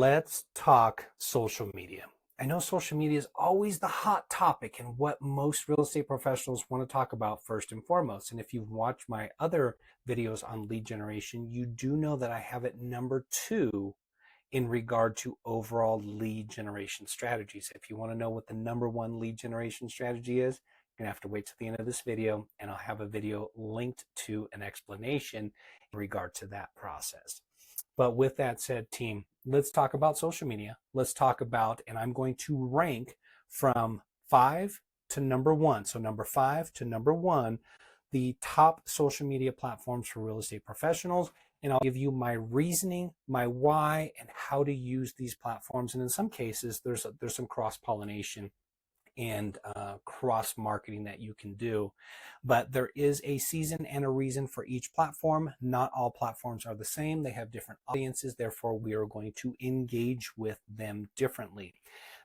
Let's talk social media. I know social media is always the hot topic and what most real estate professionals want to talk about first and foremost. And if you've watched my other videos on lead generation, you do know that I have it number 2 in regard to overall lead generation strategies. If you want to know what the number 1 lead generation strategy is, you're gonna have to wait till the end of this video, and I'll have a video linked to an explanation in regard to that process. But with that said, team, let's talk about social media. Let's talk about, and I'm going to rank from 5 to number 1. So number 5 to number 1, the top social media platforms for real estate professionals. And I'll give you my reasoning, my why, and how to use these platforms. And in some cases, there's some cross-pollination and cross marketing that you can do, but there is a season and a reason for each platform. Not all platforms are the same. They have different audiences, therefore we are going to engage with them differently.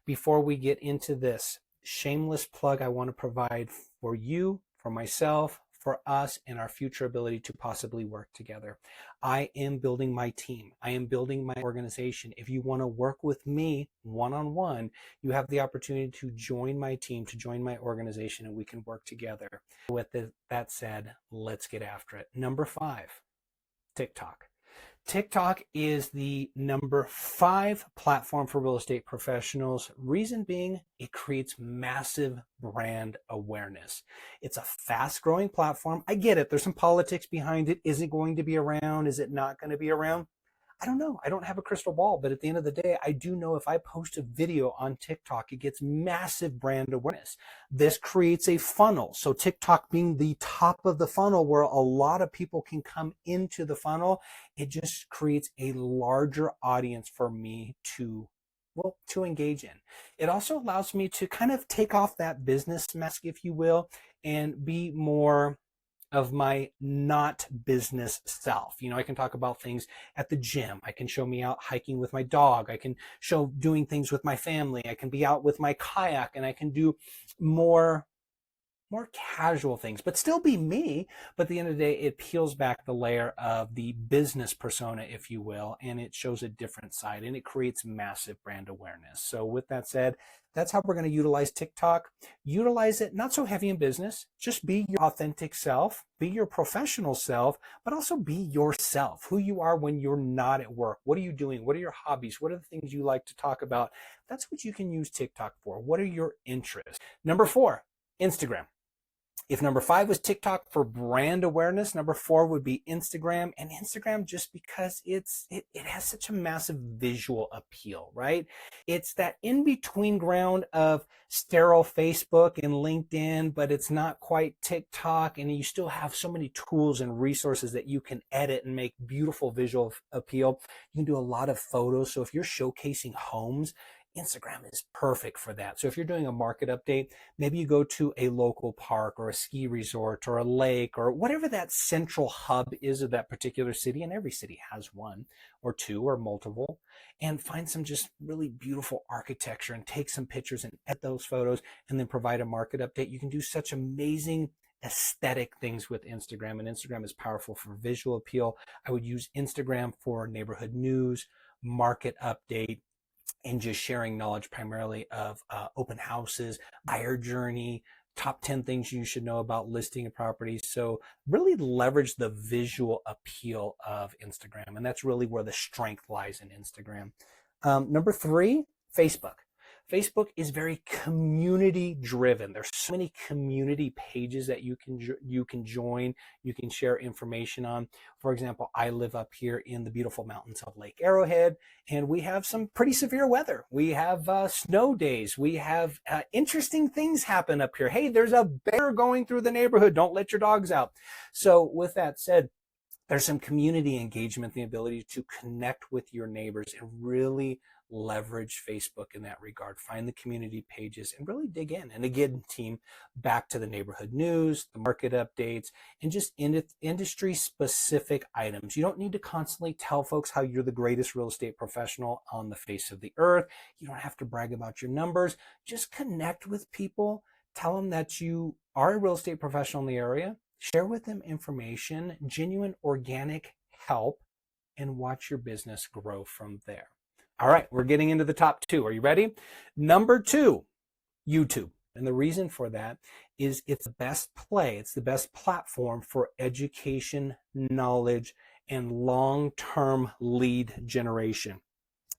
Before we get into this, shameless plug I want to provide for you, for myself, for us, and our future ability to possibly work together. I am building my team. I am building my organization. If you want to work with me one-on-one, you have the opportunity to join my team, to join my organization, and we can work together. With that said, let's get after it. Number 5, TikTok. TikTok is the number 5 platform for real estate professionals. Reason being, it creates massive brand awareness. It's a fast growing platform. I get it. There's some politics behind it. Is it going to be around? Is it not going to be around? I don't know. I don't have a crystal ball, but at the end of the day, I do know if I post a video on TikTok, it gets massive brand awareness. This creates a funnel. So TikTok being the top of the funnel where a lot of people can come into the funnel, it just creates a larger audience for me to engage in. It also allows me to kind of take off that business mask, if you will, and be more of my not business self. I can talk about things at the gym. I can show me out hiking with my dog. I can show doing things with my family. I can be out with my kayak, and I can do more casual things, but still be me. But at the end of the day, it peels back the layer of the business persona, if you will, and it shows a different side, and it creates massive brand awareness. So with that said, that's how we're going to utilize TikTok. Utilize it not so heavy in business. Just be your authentic self, be your professional self, but also be yourself, who you are when you're not at work. What are you doing? What are your hobbies? What are the things you like to talk about? That's what you can use TikTok for. What are your interests? Number 4, Instagram. If number 5 was TikTok for brand awareness, number 4 would be Instagram. And Instagram just because it has such a massive visual appeal, right? It's that in-between ground of sterile Facebook and LinkedIn, but it's not quite TikTok. And you still have so many tools and resources that you can edit and make beautiful visual appeal. You can do a lot of photos. So if you're showcasing homes, Instagram is perfect for that. So if you're doing a market update, maybe you go to a local park or a ski resort or a lake or whatever that central hub is of that particular city, and every city has one or two or multiple, and find some just really beautiful architecture and take some pictures and edit those photos and then provide a market update. You can do such amazing aesthetic things with Instagram, and Instagram is powerful for visual appeal. I would use Instagram for neighborhood news, market update, and just sharing knowledge primarily of open houses, buyer journey, top 10 things you should know about listing a property. So really leverage the visual appeal of Instagram. And that's really where the strength lies in Instagram. Number 3, Facebook. Facebook is very community driven. There's so many community pages that you can join, you can share information on. For example, I live up here in the beautiful mountains of Lake Arrowhead, and we have some pretty severe weather. We have snow days. We have interesting things happen up here. Hey, there's a bear going through the neighborhood. Don't let your dogs out. So with that said, there's some community engagement, the ability to connect with your neighbors and really leverage Facebook in that regard. Find the community pages and really dig in. And again, team, back to the neighborhood news, the market updates, and just industry specific items. You don't need to constantly tell folks how you're the greatest real estate professional on the face of the earth. You don't have to brag about your numbers. Just connect with people. Tell them that you are a real estate professional in the area. Share with them information, genuine organic help, and watch your business grow from there. All right, we're getting into the top two. Are you ready? Number two, YouTube. And the reason for that is it's the best play, it's the best platform for education, knowledge, and long-term lead generation.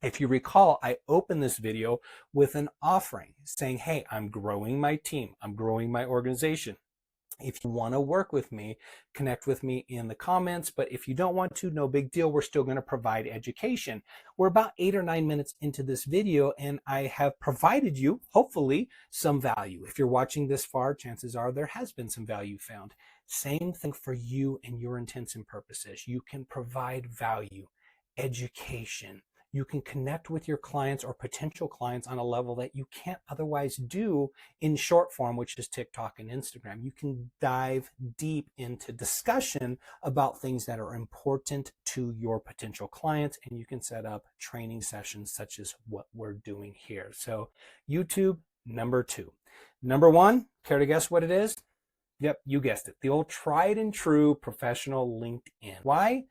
If you recall, I opened this video with an offering saying, hey, I'm growing my team, I'm growing my organization. If you want to work with me, connect with me in the comments. But if you don't want to, no big deal. We're still going to provide education. We're about 8 or 9 minutes into this video, and I have provided you, hopefully, some value. If you're watching this far, chances are there has been some value found. Same thing for you and your intents and purposes. You can provide value, education. You can connect with your clients or potential clients on a level that you can't otherwise do in short form, which is TikTok and Instagram. You can dive deep into discussion about things that are important to your potential clients, and you can set up training sessions such as what we're doing here. So YouTube, number two. Number one, care to guess what it is? Yep, you guessed it. The old tried and true professional LinkedIn. Why?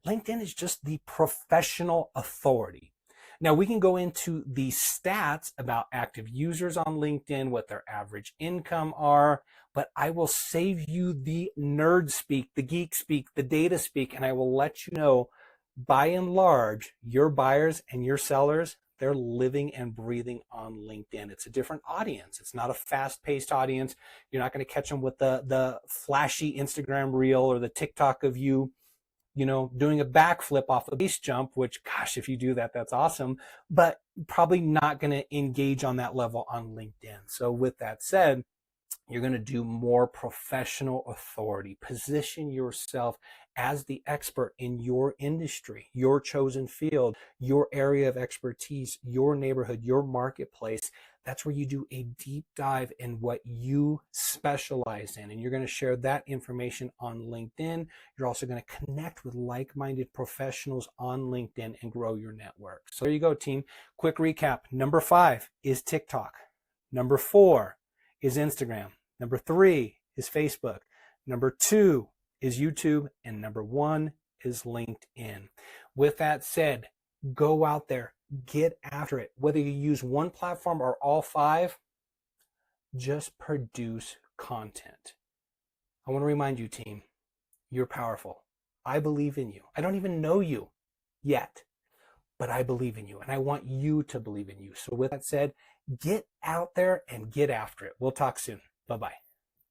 LinkedIn is just the professional authority. Now we can go into the stats about active users on LinkedIn, what their average income are, but I will save you the nerd speak, the geek speak, the data speak, and I will let you know, by and large, your buyers and your sellers, they're living and breathing on LinkedIn. It's a different audience. It's not a fast-paced audience. You're not going to catch them with the flashy Instagram reel or the TikTok of you doing a backflip off a base jump, which, gosh, if you do that, that's awesome, but probably not going to engage on that level on LinkedIn. So with that said, you're going to do more professional authority. Position yourself as the expert in your industry, your chosen field, your area of expertise, your neighborhood, your marketplace. That's where you do a deep dive in what you specialize in. And you're going to share that information on LinkedIn. You're also going to connect with like-minded professionals on LinkedIn and grow your network. So there you go, team. Quick recap. Number 5 is TikTok. Number 4 is Instagram. Number 3 is Facebook. Number 2 is YouTube. And number 1 is LinkedIn. With that said, go out there, get after it. Whether you use one platform or all 5, just produce content. I want to remind you, team, you're powerful. I believe in you. I don't even know you yet, but I believe in you, and I want you to believe in you. So with that said, get out there and get after it. We'll talk soon. Bye-bye.